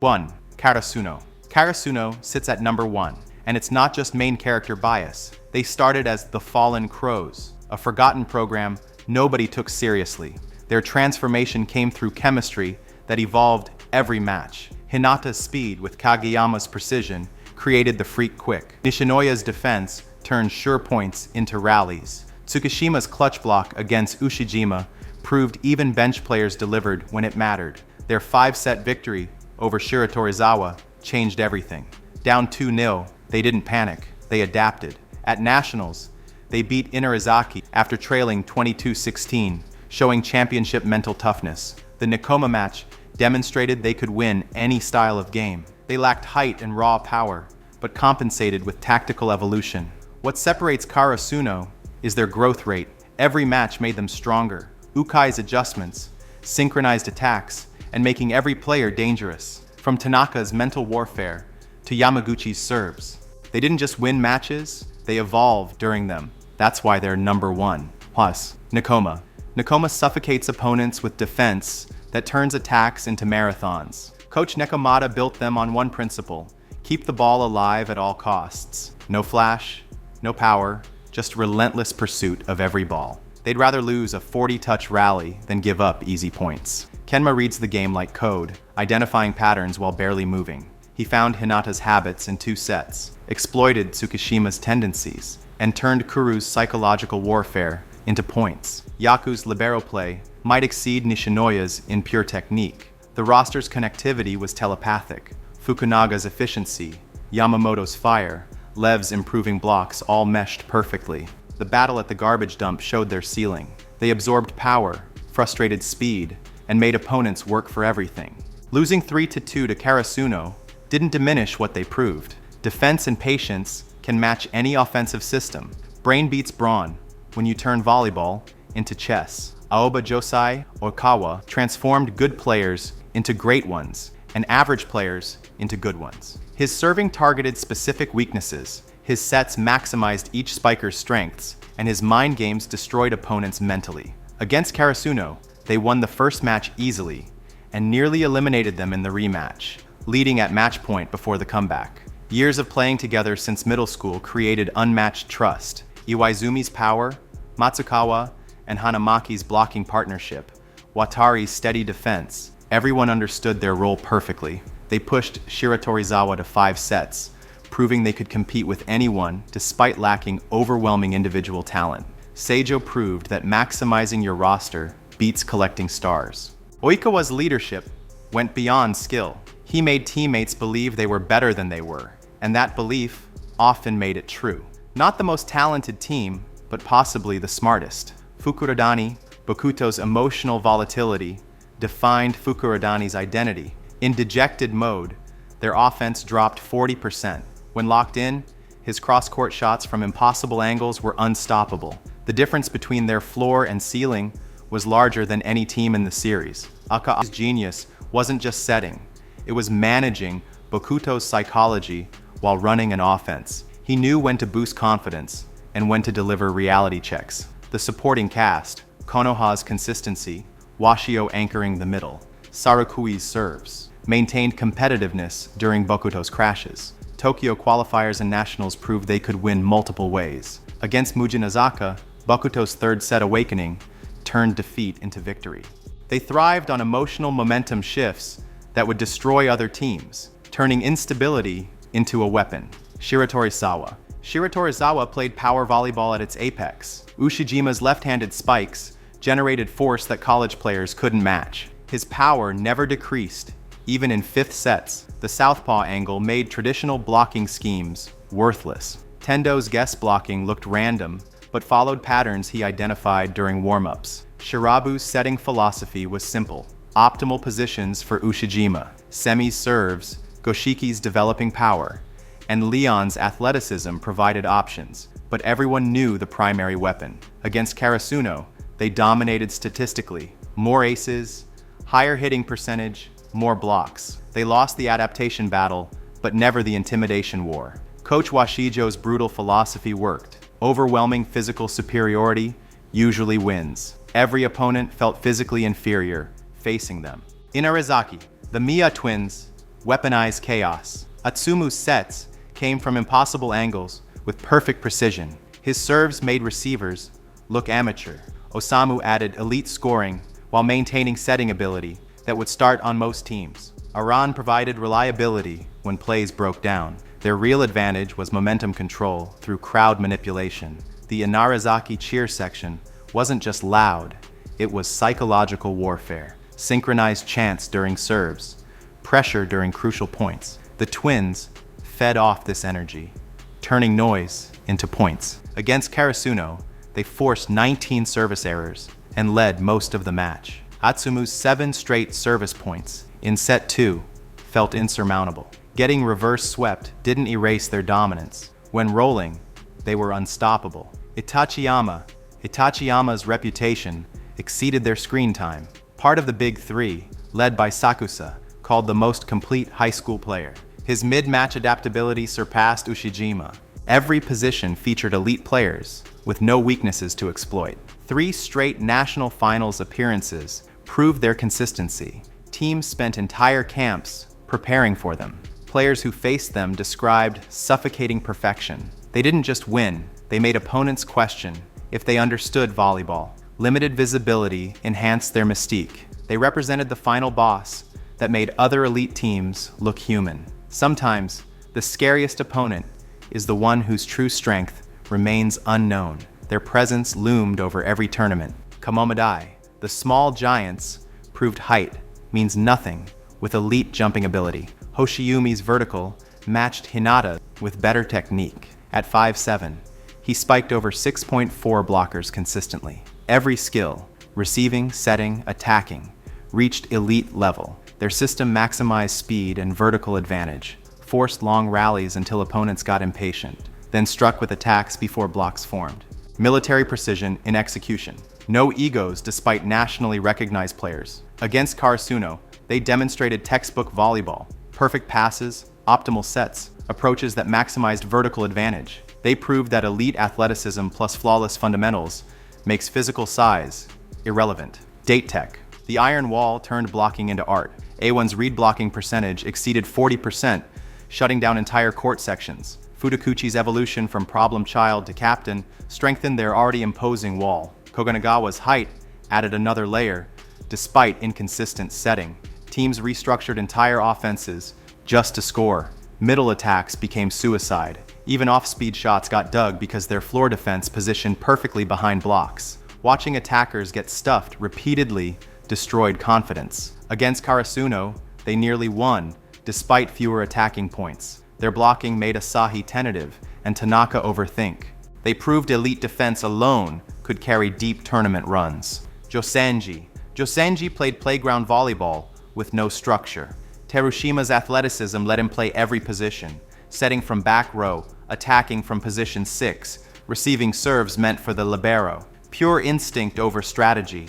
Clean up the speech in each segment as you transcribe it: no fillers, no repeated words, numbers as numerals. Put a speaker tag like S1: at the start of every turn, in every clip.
S1: 1. Karasuno. Karasuno sits at number 1, and it's not just main character bias. They started as the Fallen Crows, a forgotten program nobody took seriously. Their transformation came through chemistry that evolved every match. Hinata's speed with Kageyama's precision created the freak quick. Nishinoya's defense turned sure points into rallies. Tsukishima's clutch block against Ushijima proved even bench players delivered when it mattered. Their 5-set victory over Shiratorizawa changed everything. Down 2-0, they didn't panic, they adapted. At Nationals, they beat Inarizaki after trailing 22-16, showing championship mental toughness. The Nekoma match demonstrated they could win any style of game. They lacked height and raw power, but compensated with tactical evolution. What separates Karasuno is their growth rate. Every match made them stronger. Ukai's adjustments, synchronized attacks, and making every player dangerous. From Tanaka's mental warfare to Yamaguchi's serves. They didn't just win matches, they evolved during them. That's why they're number 1. Plus, Nekoma. Nekoma suffocates opponents with defense that turns attacks into marathons. Coach Nekomata built them on one principle: keep the ball alive at all costs. No flash, no power, just relentless pursuit of every ball. They'd rather lose a 40-touch rally than give up easy points. Kenma reads the game like code, identifying patterns while barely moving. He found Hinata's habits in 2 sets, exploited Tsukishima's tendencies, and turned Kuru's psychological warfare into points. Yaku's libero play might exceed Nishinoya's in pure technique. The roster's connectivity was telepathic. Fukunaga's efficiency, Yamamoto's fire, Lev's improving blocks all meshed perfectly. The battle at the garbage dump showed their ceiling. They absorbed power, frustrated speed, and made opponents work for everything. Losing 3-2 to Karasuno didn't diminish what they proved. Defense and patience can match any offensive system. Brain beats brawn when you turn volleyball into chess. Aoba Josai Okawa transformed good players into great ones and average players into good ones. His serving targeted specific weaknesses, his sets maximized each spiker's strengths, and his mind games destroyed opponents mentally. Against Karasuno, they won the first match easily and nearly eliminated them in the rematch, leading at match point before the comeback. Years of playing together since middle school created unmatched trust. Iwaizumi's power, Matsukawa and Hanamaki's blocking partnership, Watari's steady defense, everyone understood their role perfectly. They pushed Shiratorizawa to 5 sets, proving they could compete with anyone despite lacking overwhelming individual talent. Seijo proved that maximizing your roster beats collecting stars. Oikawa's leadership went beyond skill. He made teammates believe they were better than they were, and that belief often made it true. Not the most talented team, but possibly the smartest. Fukurodani, Bokuto's emotional volatility, defined Fukurodani's identity. In dejected mode, their offense dropped 40%. When locked in, his cross-court shots from impossible angles were unstoppable. The difference between their floor and ceiling was larger than any team in the series. Aka's genius wasn't just setting, it was managing Bokuto's psychology while running an offense. He knew when to boost confidence and when to deliver reality checks. The supporting cast, Konoha's consistency, Washio anchoring the middle, Sarukui's serves, maintained competitiveness during Bokuto's crashes. Tokyo qualifiers and nationals proved they could win multiple ways. Against Mujinazaka, Bokuto's 3rd set awakening turned defeat into victory. They thrived on emotional momentum shifts that would destroy other teams, turning instability into a weapon. Shiratorizawa. Shiratorizawa played power volleyball at its apex. Ushijima's left-handed spikes generated force that college players couldn't match. His power never decreased, even in 5th sets. The southpaw angle made traditional blocking schemes worthless. Tendo's guest blocking looked random, but followed patterns he identified during warm-ups. Shirabu's setting philosophy was simple: optimal positions for Ushijima, Semi's serves, Goshiki's developing power, and Leon's athleticism provided options, but everyone knew the primary weapon. Against Karasuno, they dominated statistically. More aces, higher hitting percentage, more blocks. They lost the adaptation battle, but never the intimidation war. Coach Washijo's brutal philosophy worked. Overwhelming physical superiority usually wins. Every opponent felt physically inferior facing them. Inarizaki. The Miya twins weaponized chaos. Atsumu's sets came from impossible angles with perfect precision. His serves made receivers look amateur. Osamu added elite scoring while maintaining setting ability that would start on most teams. Aran provided reliability when plays broke down. Their real advantage was momentum control through crowd manipulation. The Inarizaki cheer section wasn't just loud, it was psychological warfare. Synchronized chants during serves, pressure during crucial points. The twins fed off this energy, turning noise into points. Against Karasuno, they forced 19 service errors and led most of the match. Atsumu's 7 straight service points in set 2 felt insurmountable. Getting reverse swept didn't erase their dominance. When rolling, they were unstoppable. Itachiyama's reputation exceeded their screen time. Part of the big three, led by Sakusa, called the most complete high school player. His mid-match adaptability surpassed Ushijima. Every position featured elite players with no weaknesses to exploit. 3 straight national finals appearances proved their consistency. Teams spent entire camps preparing for them. Players who faced them described suffocating perfection. They didn't just win, they made opponents question if they understood volleyball. Limited visibility enhanced their mystique. They represented the final boss that made other elite teams look human. Sometimes, the scariest opponent is the one whose true strength remains unknown. Their presence loomed over every tournament. Kamomedai, the small giants, proved height means nothing with elite jumping ability. Hoshiyumi's vertical matched Hinata with better technique. At 5'7", he spiked over 6.4 blockers consistently. Every skill, receiving, setting, attacking, reached elite level. Their system maximized speed and vertical advantage, forced long rallies until opponents got impatient, then struck with attacks before blocks formed. Military precision in execution. No egos despite nationally recognized players. Against Karasuno, they demonstrated textbook volleyball. Perfect passes, optimal sets, approaches that maximized vertical advantage. They proved that elite athleticism plus flawless fundamentals makes physical size irrelevant. Date tech. The iron wall turned blocking into art. A1's read blocking percentage exceeded 40%, shutting down entire court sections. Fudakuchi's evolution from problem child to captain strengthened their already imposing wall. Koganagawa's height added another layer, despite inconsistent setting. Teams restructured entire offenses just to score. Middle attacks became suicide. Even off-speed shots got dug because their floor defense positioned perfectly behind blocks. Watching attackers get stuffed repeatedly destroyed confidence. Against Karasuno, they nearly won, despite fewer attacking points. Their blocking made Asahi tentative and Tanaka overthink. They proved elite defense alone could carry deep tournament runs. Johzenji played playground volleyball with no structure. Terushima's athleticism let him play every position, setting from back row, attacking from position 6, receiving serves meant for the libero. Pure instinct over strategy.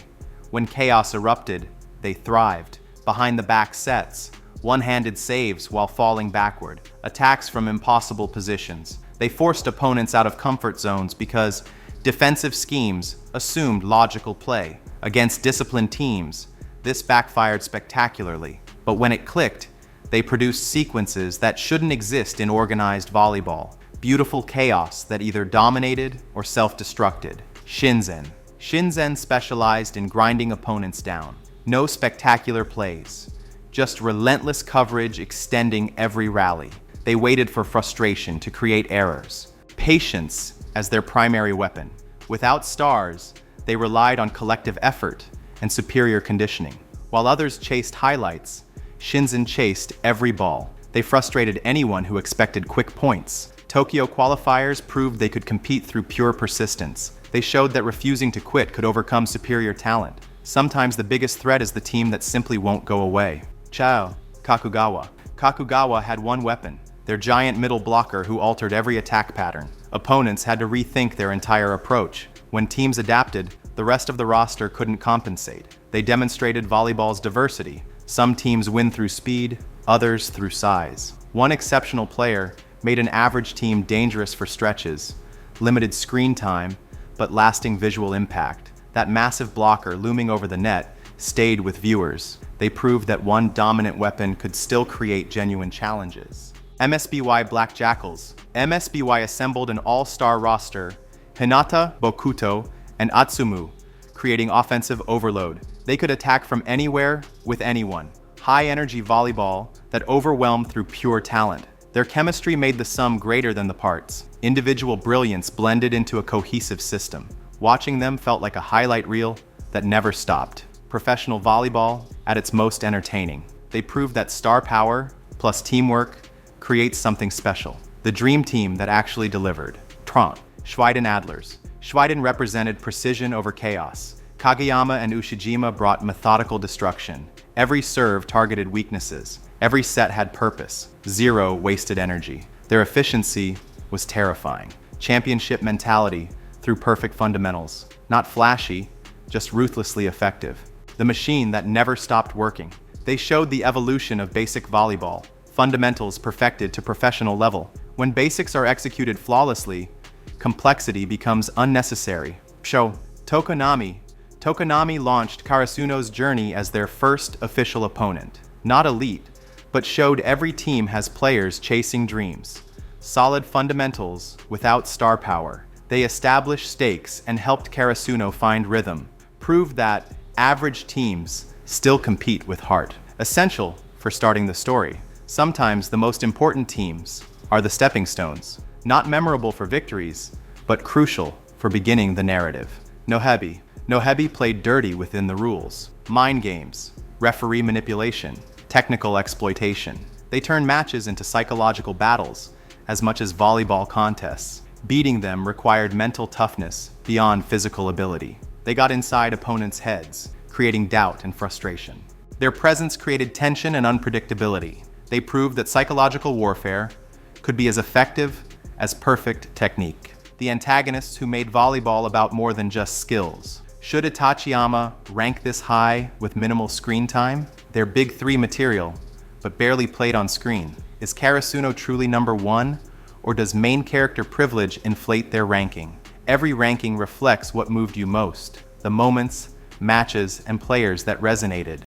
S1: When chaos erupted, they thrived. Behind the back sets, one-handed saves while falling backward, attacks from impossible positions. They forced opponents out of comfort zones because defensive schemes assumed logical play. Against disciplined teams, this backfired spectacularly. But when it clicked, they produced sequences that shouldn't exist in organized volleyball. Beautiful chaos that either dominated or self-destructed. Shinzen specialized in grinding opponents down. No spectacular plays, just relentless coverage extending every rally. They waited for frustration to create errors. Patience as their primary weapon. Without stars, they relied on collective effort and superior conditioning. While others chased highlights, Shinzen chased every ball. They frustrated anyone who expected quick points. Tokyo qualifiers proved they could compete through pure persistence. They showed that refusing to quit could overcome superior talent. Sometimes the biggest threat is the team that simply won't go away. Kakugawa. Kakugawa had one weapon, their giant middle blocker who altered every attack pattern. Opponents had to rethink their entire approach. When teams adapted, the rest of the roster couldn't compensate. They demonstrated volleyball's diversity. Some teams win through speed, others through size. One exceptional player made an average team dangerous for stretches, limited screen time, but lasting visual impact. That massive blocker looming over the net stayed with viewers. They proved that one dominant weapon could still create genuine challenges. MSBY Black Jackals. MSBY assembled an all-star roster, Hinata, Bokuto, and Atsumu, creating offensive overload. They could attack from anywhere with anyone. High-energy volleyball that overwhelmed through pure talent. Their chemistry made the sum greater than the parts. Individual brilliance blended into a cohesive system. Watching them felt like a highlight reel that never stopped. Professional volleyball at its most entertaining. They proved that star power plus teamwork creates something special. The dream team that actually delivered. Schweiden Adlers. Schweiden represented precision over chaos. Kageyama and Ushijima brought methodical destruction. Every serve targeted weaknesses. Every set had purpose. Zero wasted energy. Their efficiency was terrifying. Championship mentality through perfect fundamentals. Not flashy, just ruthlessly effective. The machine that never stopped working. They showed the evolution of basic volleyball. Fundamentals perfected to professional level. When basics are executed flawlessly, complexity becomes unnecessary. Tokonami. Tokonami launched Karasuno's journey as their first official opponent. Not elite, but showed every team has players chasing dreams. Solid fundamentals without star power. They established stakes and helped Karasuno find rhythm. Proved that average teams still compete with heart. Essential for starting the story. Sometimes the most important teams are the stepping stones. Not memorable for victories, but crucial for beginning the narrative. Nohebi. Nohebi played dirty within the rules. Mind games, referee manipulation, technical exploitation. They turned matches into psychological battles as much as volleyball contests. Beating them required mental toughness beyond physical ability. They got inside opponents' heads, creating doubt and frustration. Their presence created tension and unpredictability. They proved that psychological warfare could be as effective as perfect technique. The antagonists who made volleyball about more than just skills. Should Itachiyama rank this high with minimal screen time? They're big three material, but barely played on screen. Is Karasuno truly number one, or does main character privilege inflate their ranking? Every ranking reflects what moved you most, the moments, matches, and players that resonated.